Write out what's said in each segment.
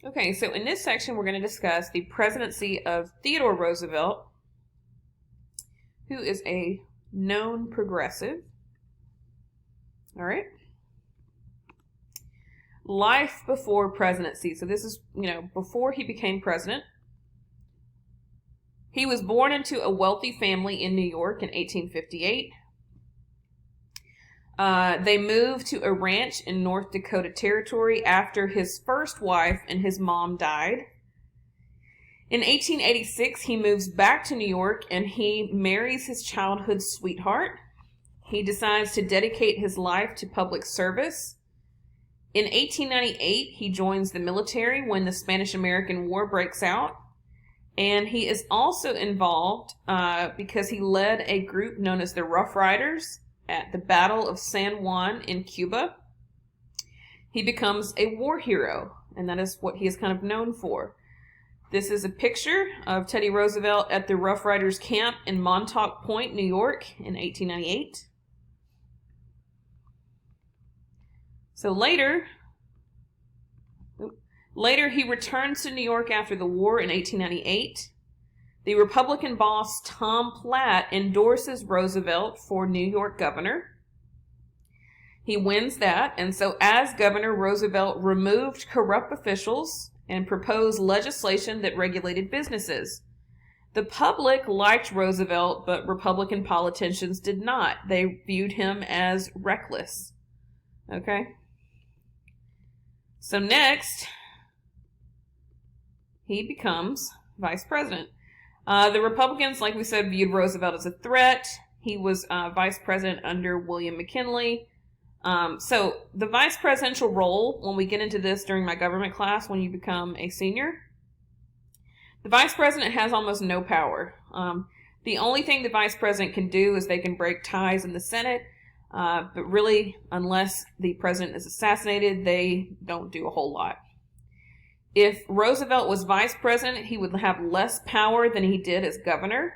Okay, so in this section, we're going to discuss the presidency of Theodore Roosevelt, who is a known progressive. All right. Life before presidency. So this is, before he became president. He was born into a wealthy family in New York in 1858. They moved to a ranch in North Dakota Territory after his first wife and his mom died. In 1886, he moves back to New York and he marries his childhood sweetheart. He decides to dedicate his life to public service. In 1898, he joins the military when the Spanish-American War breaks out. And he is also involved because he led a group known as the Rough Riders at the Battle of San Juan in Cuba. He becomes a war hero, and that is what he is kind of known for. This is a picture of Teddy Roosevelt at the Rough Riders camp in Montauk Point, New York in 1898. So later he returns to New York after the war in 1898. The Republican boss, Tom Platt, endorses Roosevelt for New York governor. He wins that, and so as governor, Roosevelt removed corrupt officials and proposed legislation that regulated businesses. The public liked Roosevelt, but Republican politicians did not. They viewed him as reckless. Okay? So next, he becomes vice president. The Republicans, like we said, viewed Roosevelt as a threat. He was vice president under William McKinley. So the vice presidential role, when we get into this during my government class, when you become a senior, the vice president has almost no power. The only thing the vice president can do is they can break ties in the Senate. But really, unless the president is assassinated, they don't do a whole lot. If Roosevelt was vice president, he would have less power than he did as governor.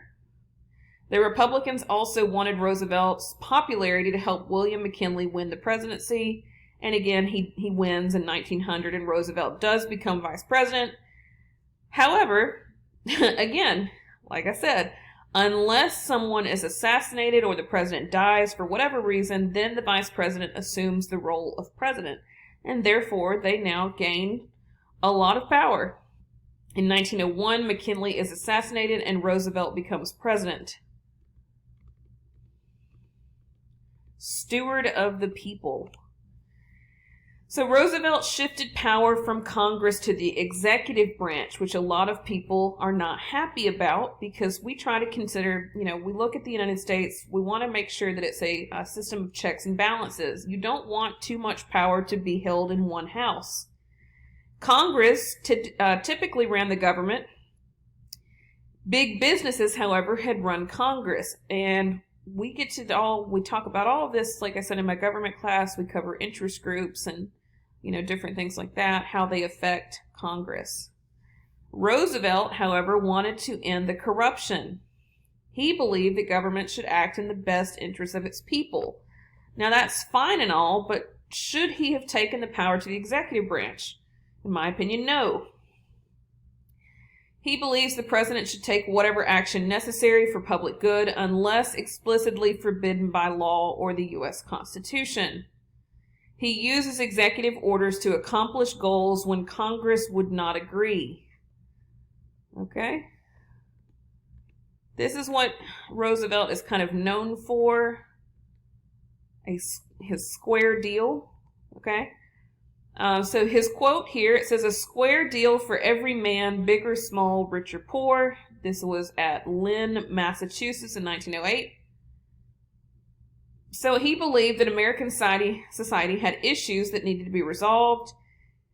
The Republicans also wanted Roosevelt's popularity to help William McKinley win the presidency. And again, he wins in 1900 and Roosevelt does become vice president. However, again, like I said, unless someone is assassinated or the president dies for whatever reason, then the vice president assumes the role of president. And therefore, they now gain a lot of power. In 1901, McKinley is assassinated and Roosevelt becomes president. Steward of the people. So Roosevelt shifted power from Congress to the executive branch, which a lot of people are not happy about because we try to consider, we look at the United States, we want to make sure that it's a system of checks and balances. You don't want too much power to be held in one house. Congress typically ran the government. Big businesses, however, had run Congress. And we talk about all of this, like I said, in my government class. We cover interest groups and, different things like that, how they affect Congress. Roosevelt, however, wanted to end the corruption. He believed that government should act in the best interest of its people. Now, that's fine and all, but should he have taken the power to the executive branch? In my opinion, no. He believes the president should take whatever action necessary for public good unless explicitly forbidden by law or the U.S. Constitution. He uses executive orders to accomplish goals when Congress would not agree. Okay? This is what Roosevelt is kind of known for, his square deal. Okay? So his quote here, it says, "A square deal for every man, big or small, rich or poor." This was at Lynn, Massachusetts in 1908. So he believed that American society had issues that needed to be resolved.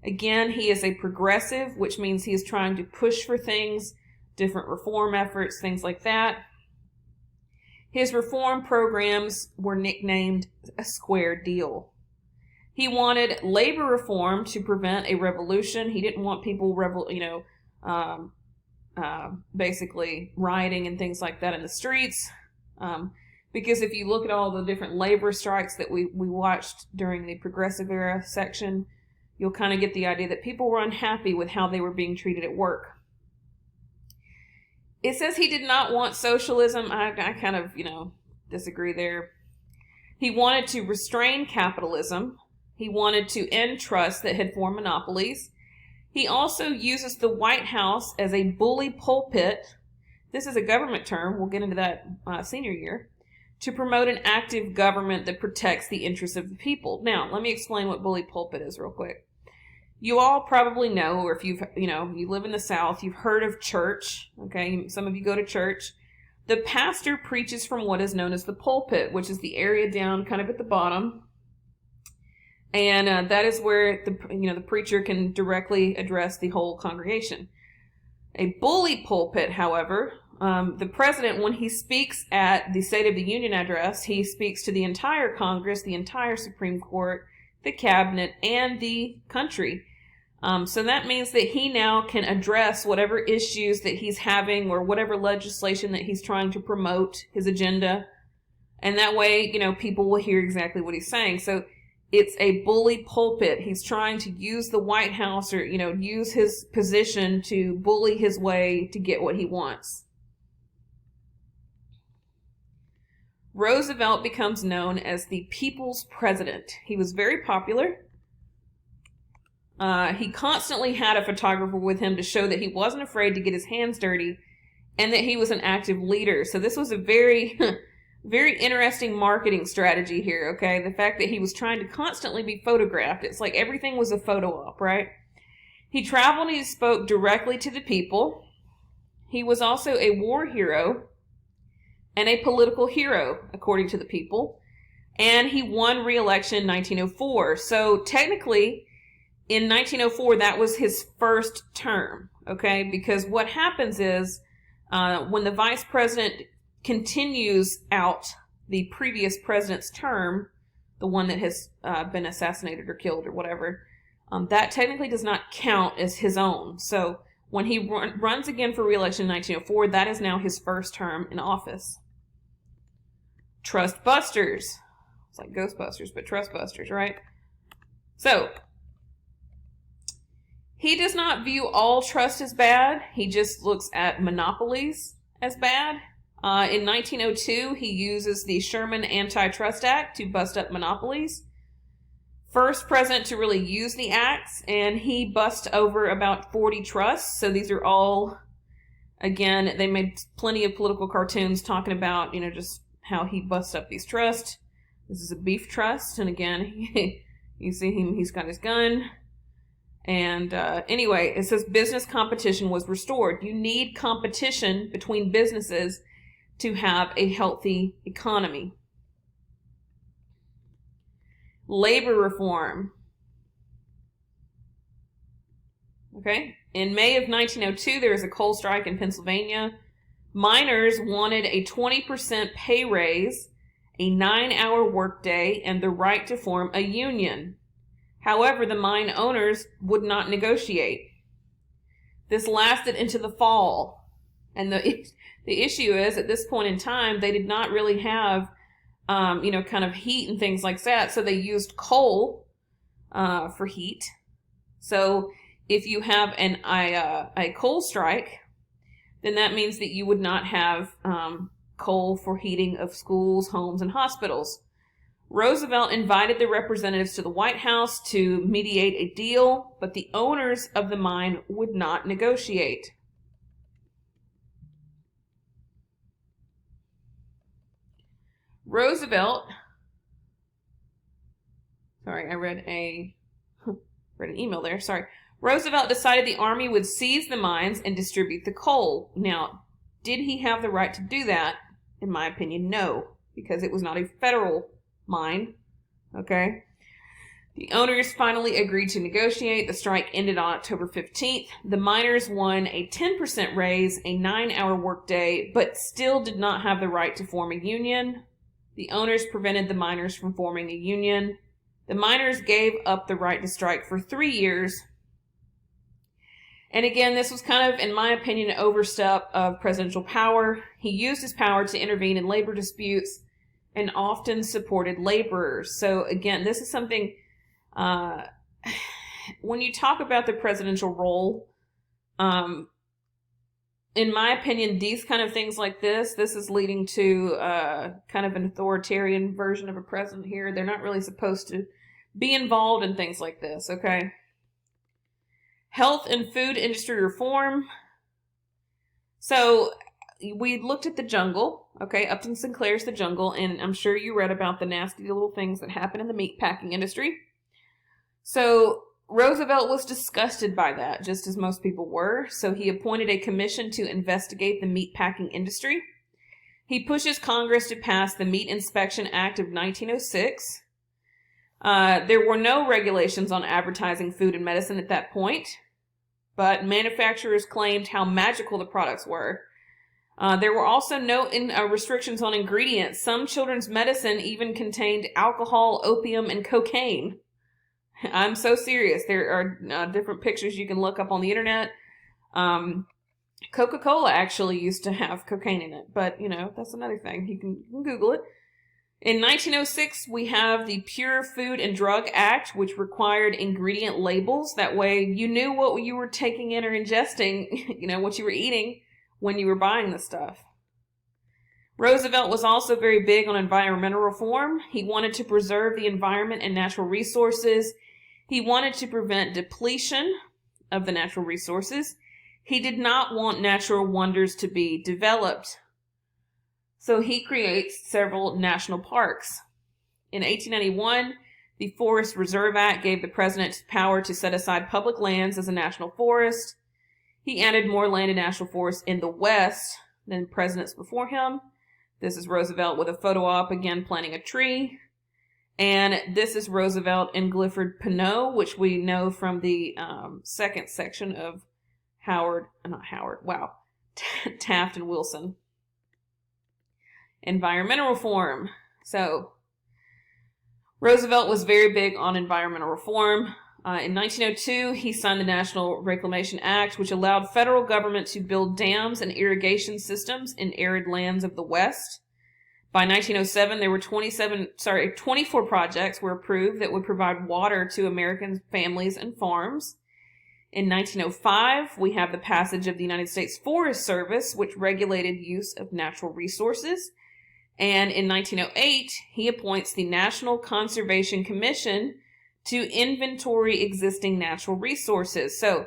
Again, he is a progressive, which means he is trying to push for things, different reform efforts, things like that. His reform programs were nicknamed a square deal. He wanted labor reform to prevent a revolution. He didn't want people, basically rioting and things like that in the streets. Because if you look at all the different labor strikes that we watched during the progressive era section, you'll kind of get the idea that people were unhappy with how they were being treated at work. It says he did not want socialism. I kind of, disagree there. He wanted to restrain capitalism. He wanted to end trusts that had formed monopolies. He also uses the White House as a bully pulpit. This is a government term. We'll get into that senior year. To promote an active government that protects the interests of the people. Now, let me explain what bully pulpit is real quick. You all probably know, or if you've, you live in the South, you've heard of church. Okay, some of you go to church. The pastor preaches from what is known as the pulpit, which is the area down kind of at the bottom. And that is where the preacher can directly address the whole congregation. A bully pulpit, however, the president, when he speaks at the State of the Union address, he speaks to the entire Congress, the entire Supreme Court, the cabinet, and the country. So that means that he now can address whatever issues that he's having or whatever legislation that he's trying to promote, his agenda. And that way, people will hear exactly what he's saying. So it's a bully pulpit. He's trying to use the White House or, use his position to bully his way to get what he wants. Roosevelt becomes known as the people's president. He was very popular. He constantly had a photographer with him to show that he wasn't afraid to get his hands dirty and that he was an active leader. So this was a very, very interesting marketing strategy here, okay? The fact that he was trying to constantly be photographed. It's like everything was a photo op, right? He traveled and he spoke directly to the people. He was also a war hero and a political hero, according to the people. And he won re-election in 1904. So technically, in 1904, that was his first term, okay? Because what happens is when the vice president continues out the previous president's term, the one that has been assassinated or killed or whatever, that technically does not count as his own. So when he runs again for re-election in 1904, that is now his first term in office. Trust busters. It's like Ghostbusters, but trust busters, right? So he does not view all trust as bad. He just looks at monopolies as bad. In 1902, he uses the Sherman Antitrust Act to bust up monopolies. First president to really use the acts, and he busts over about 40 trusts. So these are all, again, they made plenty of political cartoons talking about, just how he busts up these trusts. This is a beef trust, and again, you see him, he's got his gun. And anyway, it says business competition was restored. You need competition between businesses to have a healthy economy. Labor reform. Okay. In May of 1902, there was a coal strike in Pennsylvania. Miners wanted a 20% pay raise, a 9-hour workday, and the right to form a union. However, the mine owners would not negotiate. This lasted into the fall. And the issue is, at this point in time, they did not really have, kind of heat and things like that. So they used coal for heat. So if you have a coal strike, then that means that you would not have coal for heating of schools, homes, and hospitals. Roosevelt invited the representatives to the White House to mediate a deal, but the owners of the mine would not negotiate. Roosevelt, I read an email there, Roosevelt decided the army would seize the mines and distribute the coal. Now, did he have the right to do that? In my opinion, no, because it was not a federal mine. Okay. The owners finally agreed to negotiate. The strike ended on October 15th. The miners won a 10% raise, a 9-hour workday, but still did not have the right to form a union. The owners prevented the miners from forming a union. The miners gave up the right to strike for 3 years. And again, this was kind of, in my opinion, an overstep of presidential power. He used his power to intervene in labor disputes and often supported laborers. So again, this is something, when you talk about the presidential role, in my opinion, these kind of things like this is leading to kind of an authoritarian version of a president here. They're not really supposed to be involved in things like this, okay? Health and food industry reform. So we looked at the jungle, okay? Upton Sinclair's The Jungle, and I'm sure you read about the nasty little things that happen in the meatpacking industry. So Roosevelt was disgusted by that, just as most people were, so he appointed a commission to investigate the meatpacking industry. He pushes Congress to pass the Meat Inspection Act of 1906. There were no regulations on advertising food and medicine at that point, but manufacturers claimed how magical the products were. There were also no restrictions on ingredients. Some children's medicine even contained alcohol, opium, and cocaine. I'm so serious. There are different pictures you can look up on the internet. Coca-Cola actually used to have cocaine in it, but, that's another thing. You can Google it. In 1906, we have the Pure Food and Drug Act, which required ingredient labels. That way you knew what you were taking in or ingesting, what you were eating when you were buying the stuff. Roosevelt was also very big on environmental reform. He wanted to preserve the environment and natural resources. He wanted to prevent depletion of the natural resources. He did not want natural wonders to be developed. So he creates several national parks. In 1891, the Forest Reserve Act gave the president power to set aside public lands as a national forest. He added more land and national forests in the West than presidents before him. This is Roosevelt with a photo op, again planting a tree. And this is Roosevelt and Gifford Pinot, which we know from the second section of Taft and Wilson. Environmental reform. So, Roosevelt was very big on environmental reform. In 1902, he signed the National Reclamation Act, which allowed federal government to build dams and irrigation systems in arid lands of the West. By 1907, there were 24 projects were approved that would provide water to American families and farms. In 1905, we have the passage of the United States Forest Service, which regulated use of natural resources. And in 1908, he appoints the National Conservation Commission to inventory existing natural resources. So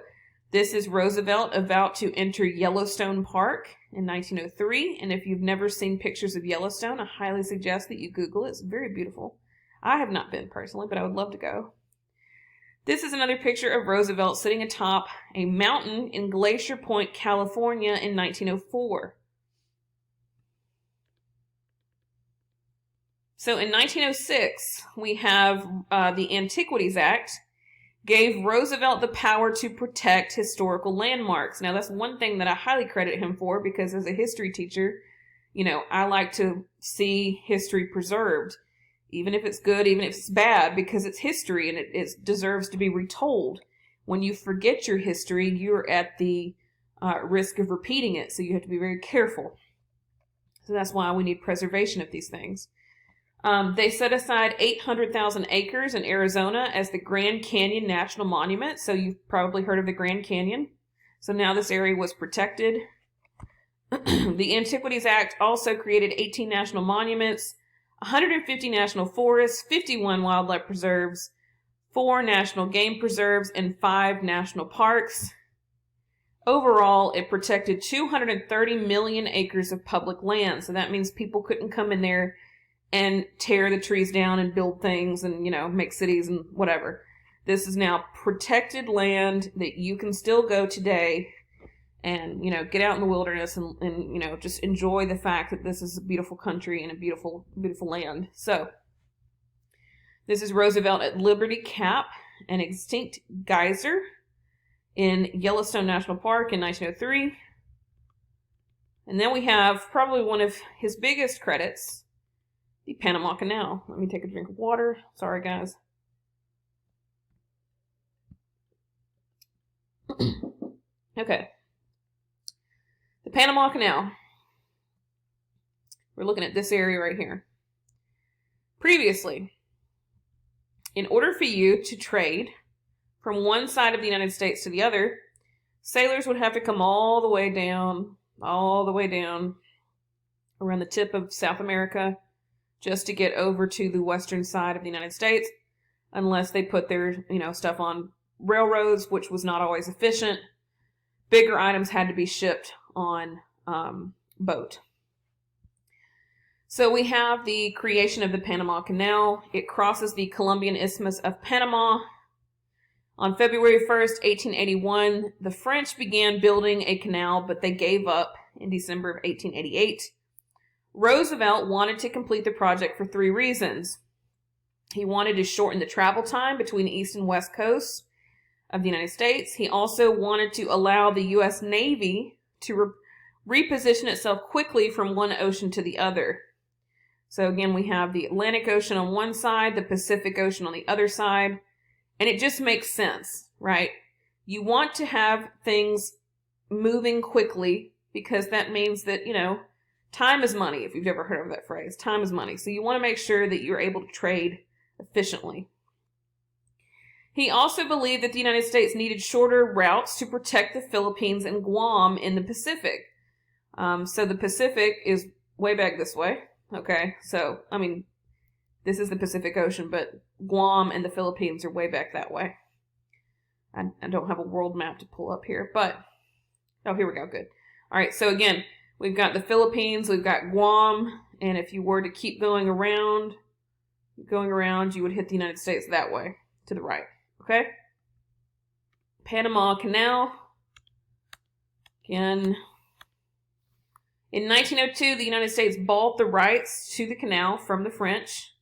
this is Roosevelt about to enter Yellowstone Park in 1903. And if you've never seen pictures of Yellowstone, I highly suggest that you Google it. It's very beautiful. I have not been personally, but I would love to go. This is another picture of Roosevelt sitting atop a mountain in Glacier Point, California in 1904. So in 1906, we have the Antiquities Act gave Roosevelt the power to protect historical landmarks. Now, that's one thing that I highly credit him for, because as a history teacher, I like to see history preserved, even if it's good, even if it's bad, because it's history and it deserves to be retold. When you forget your history, you're at the risk of repeating it, so you have to be very careful. So that's why we need preservation of these things. They set aside 800,000 acres in Arizona as the Grand Canyon National Monument. So you've probably heard of the Grand Canyon. So now this area was protected. The Antiquities Act also created 18 national monuments, 150 national forests, 51 wildlife preserves, 4 national game preserves, and 5 national parks. Overall, it protected 230 million acres of public land. So that means people couldn't come in there and tear the trees down and build things and, make cities and whatever. This is now protected land that you can still go today and, get out in the wilderness and just enjoy the fact that this is a beautiful country and a beautiful, beautiful land. So, this is Roosevelt at Liberty Cap, an extinct geyser in Yellowstone National Park in 1903. And then we have probably one of his biggest credits, the Panama Canal. Let me take a drink of water. Sorry, guys. Okay. The Panama Canal. We're looking at this area right here. Previously, in order for you to trade from one side of the United States to the other, sailors would have to come all the way down around the tip of South America just to get over to the western side of the United States, unless they put their, stuff on railroads, which was not always efficient. Bigger items had to be shipped on boat. So we have the creation of the Panama Canal. It crosses the Colombian Isthmus of Panama. On February 1st, 1881, the French began building a canal, but they gave up in December of 1888. Roosevelt wanted to complete the project for 3 reasons. He wanted to shorten the travel time between the east and west coasts of the United States. He also wanted to allow the U.S. Navy to reposition itself quickly from one ocean to the other. So again, we have the Atlantic Ocean on one side, the Pacific Ocean on the other side, and it just makes sense, right? You want to have things moving quickly because that means that, time is money, if you've ever heard of that phrase. Time is money. So you want to make sure that you're able to trade efficiently. He also believed that the United States needed shorter routes to protect the Philippines and Guam in the Pacific. So the Pacific is way back this way. Okay, so, this is the Pacific Ocean, but Guam and the Philippines are way back that way. I don't have a world map to pull up here, but, here we go, good. All right, so again, we've got the Philippines, we've got Guam, and if you were to keep going around, you would hit the United States that way, to the right, okay? Panama Canal, again. In 1902, the United States bought the rights to the canal from the French.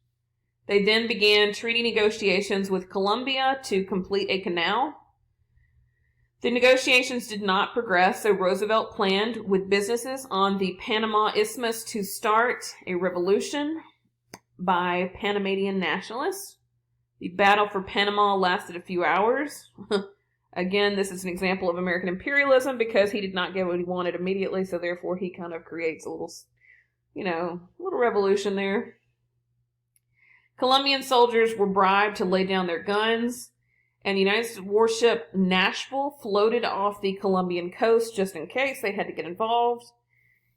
They then began treaty negotiations with Colombia to complete a canal. The negotiations did not progress, so Roosevelt planned with businesses on the Panama Isthmus to start a revolution by Panamanian nationalists. The battle for Panama lasted a few hours. Again, this is an example of American imperialism because he did not get what he wanted immediately, so therefore he kind of creates a little, little revolution there. Colombian soldiers were bribed to lay down their guns, and the United States warship Nashville floated off the Colombian coast just in case they had to get involved.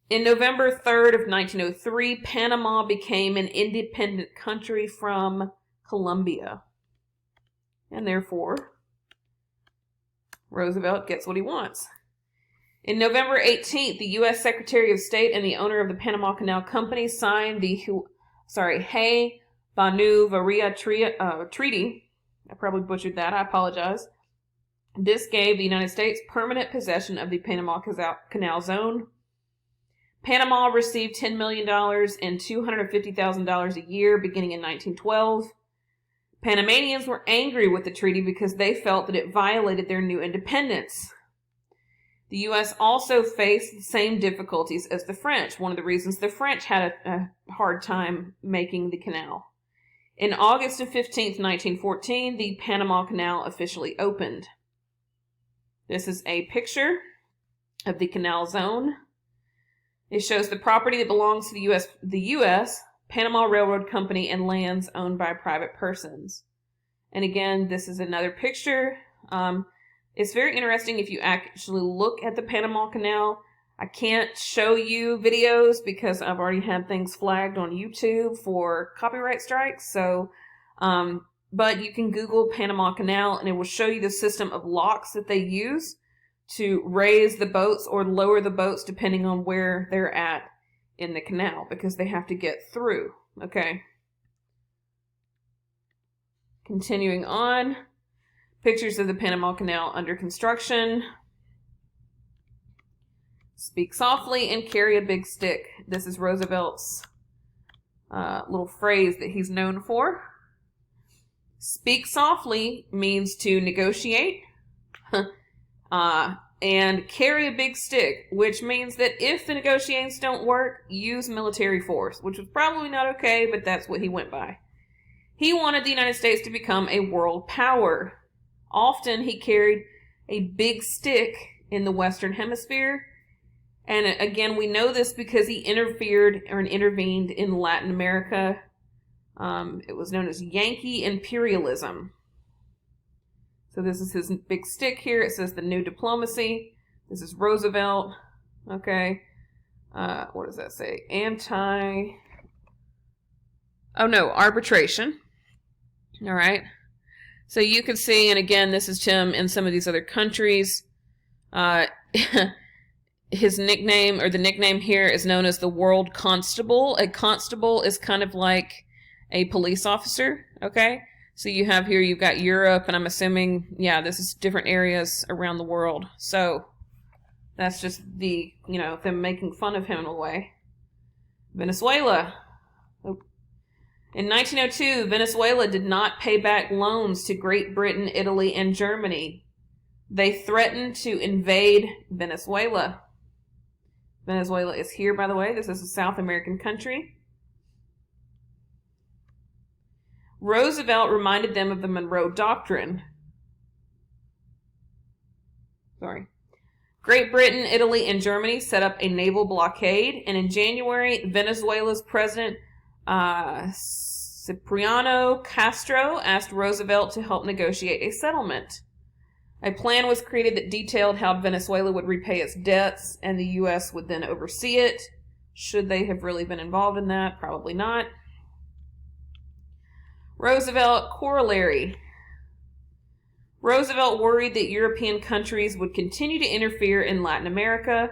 In November 3rd of 1903, Panama became an independent country from Colombia, and therefore Roosevelt gets what he wants. In November 18th, the U.S. Secretary of State and the owner of the Panama Canal Company signed the Hay-Banu-Varia Treaty. I probably butchered that. I apologize. This gave the United States permanent possession of the Panama Canal Zone. Panama received $10 million and $250,000 a year beginning in 1912. Panamanians were angry with the treaty because they felt that it violated their new independence. The U.S. also faced the same difficulties as the French, one of the reasons the French had a hard time making the canal. In August of 1914, the Panama Canal officially opened. This is a picture of the canal zone. It shows the property that belongs to the U.S., Panama Railroad Company, and lands owned by private persons. And again, this is another picture. It's very interesting if you actually look at the Panama Canal. I can't show you videos because I've already had things flagged on YouTube for copyright strikes. So, but you can Google Panama Canal and it will show you the system of locks that they use to raise the boats or lower the boats depending on where they're at in the canal because they have to get through. Okay. Continuing on. Pictures of the Panama Canal under construction. Speak softly and carry a big stick. This is Roosevelt's little phrase that he's known for. Speak softly means to negotiate. And carry a big stick, which means that if the negotiations don't work, use military force, which was probably not okay, but that's what he went by. He wanted the United States to become a world power. Often he carried a big stick in the Western Hemisphere. And again, we know this because he intervened in Latin America. It was known as Yankee imperialism. So this is his big stick here. It says the new diplomacy. This is Roosevelt. Okay. What does that say? Arbitration. All right. So you can see, and again, this is Tim in some of these other countries. His nickname, or the nickname here, is known as the World Constable. A constable is kind of like a police officer, okay? So you have here, you've got Europe, and I'm assuming, yeah, this is different areas around the world. So that's just the, them making fun of him in a way. Venezuela. In 1902, Venezuela did not pay back loans to Great Britain, Italy, and Germany. They threatened to invade Venezuela. Venezuela is here, by the way. This is a South American country. Roosevelt reminded them of the Monroe Doctrine. Great Britain, Italy, and Germany set up a naval blockade, and in January, Venezuela's president, Cipriano Castro, asked Roosevelt to help negotiate a settlement. A plan was created that detailed how Venezuela would repay its debts, and the U.S. would then oversee it. Should they have really been involved in that? Probably not. Roosevelt corollary. Roosevelt worried that European countries would continue to interfere in Latin America.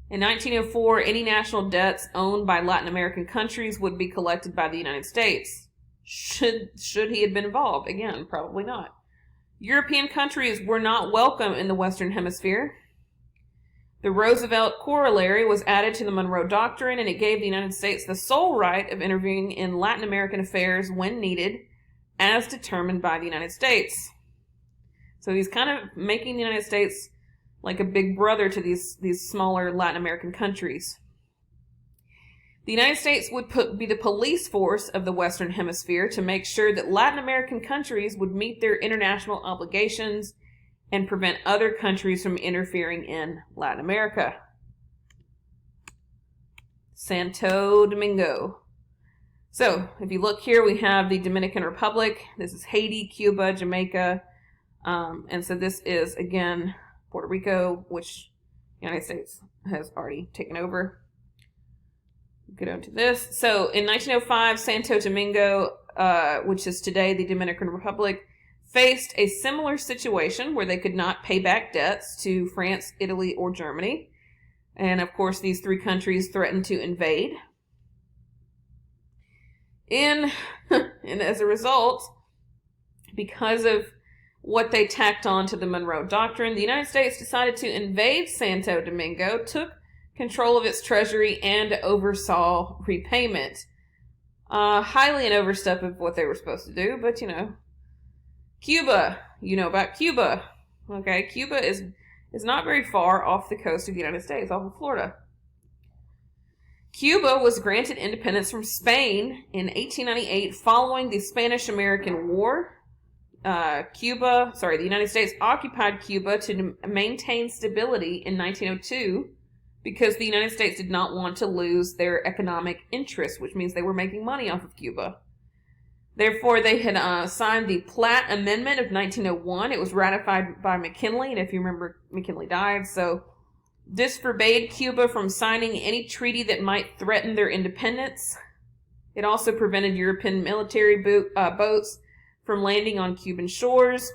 In 1904, any national debts owned by Latin American countries would be collected by the United States. Should he have been involved? Again, probably not. European countries were not welcome in the Western Hemisphere. The Roosevelt corollary was added to the Monroe Doctrine, and it gave the United States the sole right of intervening in Latin American affairs when needed, as determined by the United States. So he's kind of making the United States like a big brother to these smaller Latin American countries. The United States would be the police force of the Western Hemisphere to make sure that Latin American countries would meet their international obligations and prevent other countries from interfering in Latin America. Santo Domingo. So, if you look here, we have the Dominican Republic. This is Haiti, Cuba, Jamaica. And so this is, again, Puerto Rico, which the United States has already taken over. Get on to this. So in 1905, Santo Domingo, which is today the Dominican Republic, faced a similar situation where they could not pay back debts to France, Italy, or Germany. And of course, these three countries threatened to invade. And as a result, because of what they tacked on to the Monroe Doctrine, the United States decided to invade Santo Domingo, took control of its treasury, and oversaw repayment. Highly an overstep of what they were supposed to do, but Cuba, about Cuba. Okay, Cuba is not very far off the coast of the United States, off of Florida. Cuba was granted independence from Spain in 1898 following the Spanish-American War. The United States occupied Cuba to maintain stability in 1902 because the United States did not want to lose their economic interest, which means they were making money off of Cuba. Therefore, they had signed the Platt Amendment of 1901. It was ratified by McKinley, and if you remember, McKinley died, so this forbade Cuba from signing any treaty that might threaten their independence. It also prevented European military boats from landing on Cuban shores,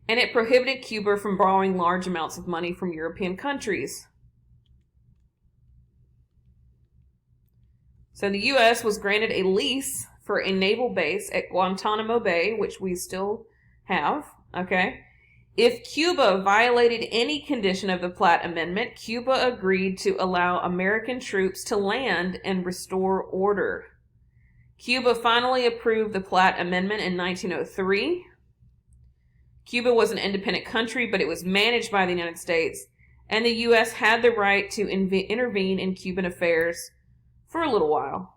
and it prohibited Cuba from borrowing large amounts of money from European countries. So the U.S. was granted a lease for a naval base at Guantanamo Bay, which we still have, okay? If Cuba violated any condition of the Platt Amendment, Cuba agreed to allow American troops to land and restore order. Cuba finally approved the Platt Amendment in 1903. Cuba was an independent country, but it was managed by the United States, and the U.S. had the right to intervene in Cuban affairs for a little while.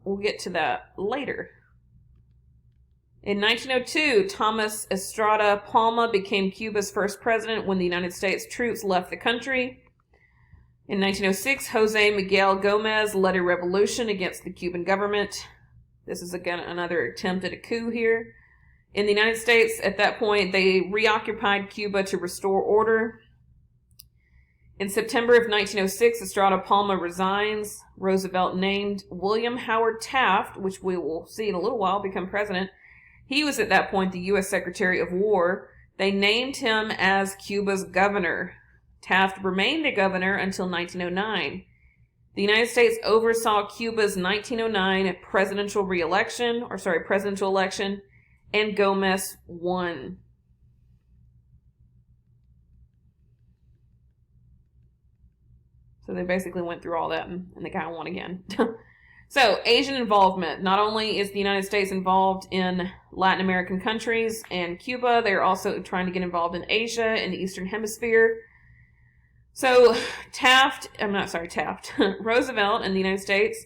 We'll get to that later. In 1902, Thomas Estrada Palma became Cuba's first president when the United States troops left the country. In 1906, Jose Miguel Gomez led a revolution against the Cuban government. This is again another attempt at a coup here. In the United States, at that point, they reoccupied Cuba to restore order. In September of 1906, Estrada Palma resigns. Roosevelt named William Howard Taft, which we will see in a little while, become president. He was at that point the U.S. Secretary of War. They named him as Cuba's governor. Taft remained a governor until 1909. The United States oversaw Cuba's 1909 presidential election, and Gomez won. So they basically went through all that, and the guy won again. So, Asian involvement. Not only is the United States involved in Latin American countries and Cuba, they're also trying to get involved in Asia, in the Eastern Hemisphere. So, Roosevelt and the United States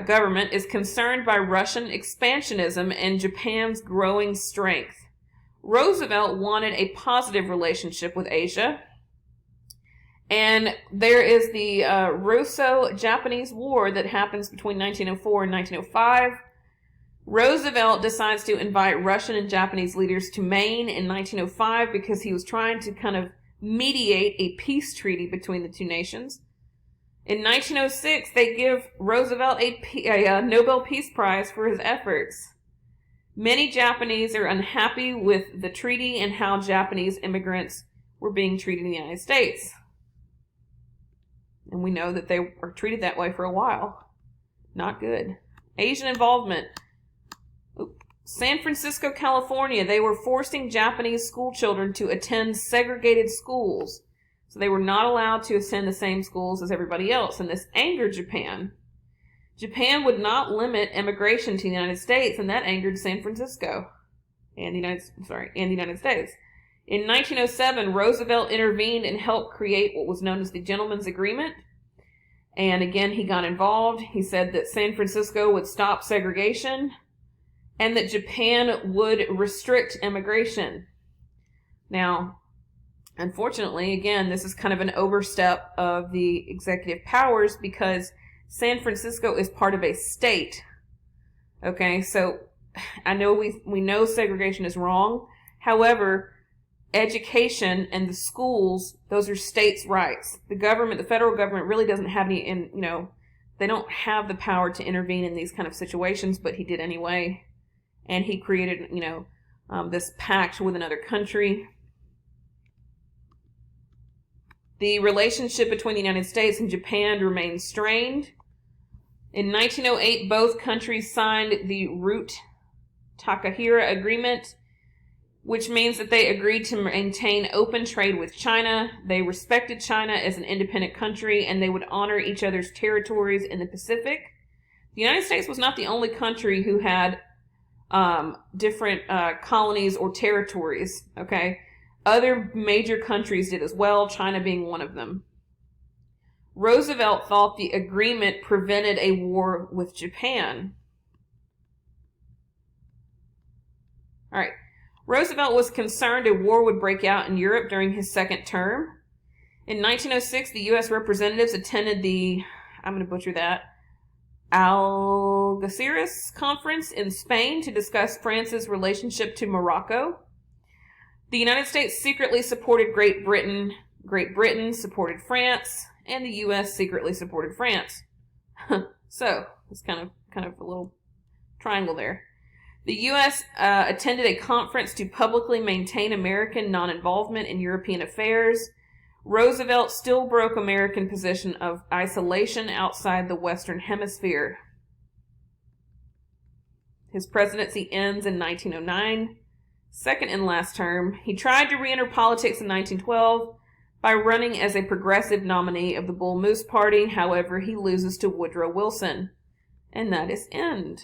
government is concerned by Russian expansionism and Japan's growing strength. Roosevelt wanted a positive relationship with Asia. And there is the Russo-Japanese War that happens between 1904 and 1905. Roosevelt decides to invite Russian and Japanese leaders to Maine in 1905 because he was trying to kind of mediate a peace treaty between the two nations. In 1906, they give Roosevelt a Nobel Peace Prize for his efforts. Many Japanese are unhappy with the treaty and how Japanese immigrants were being treated in the United States. And we know that they were treated that way for a while. Not good. Asian involvement. San Francisco, California, they were forcing Japanese school children to attend segregated schools. So they were not allowed to attend the same schools as everybody else. And this angered Japan. Japan would not limit immigration to the United States, and that angered San Francisco and the United States. In 1907, Roosevelt intervened and helped create what was known as the Gentleman's Agreement. And again, he got involved. He said that San Francisco would stop segregation and that Japan would restrict immigration. Now, unfortunately, again, this is kind of an overstep of the executive powers because San Francisco is part of a state. Okay, so I know we know segregation is wrong. However, education and the schools, those are states' rights. The federal government really doesn't have any, they don't have the power to intervene in these kind of situations, but he did anyway. And he created, this pact with another country. The relationship between the United States and Japan remained strained. In 1908, both countries signed the Root-Takahira Agreement, which means that they agreed to maintain open trade with China. They respected China as an independent country, and they would honor each other's territories in the Pacific. The United States was not the only country who had different colonies or territories, okay? Other major countries did as well, China being one of them. Roosevelt thought the agreement prevented a war with Japan. All right. Roosevelt was concerned a war would break out in Europe during his second term. In 1906, the U.S. representatives attended the, I'm going to butcher that, Algeciras Conference in Spain to discuss France's relationship to Morocco. The United States secretly supported Great Britain. Great Britain supported France, and the U.S. secretly supported France. So, it's kind of a little triangle there. The U.S. attended a conference to publicly maintain American non-involvement in European affairs. Roosevelt still broke American position of isolation outside the Western Hemisphere. His presidency ends in 1909, second and last term. He tried to re-enter politics in 1912 by running as a progressive nominee of the Bull Moose Party. However, he loses to Woodrow Wilson. And that is end.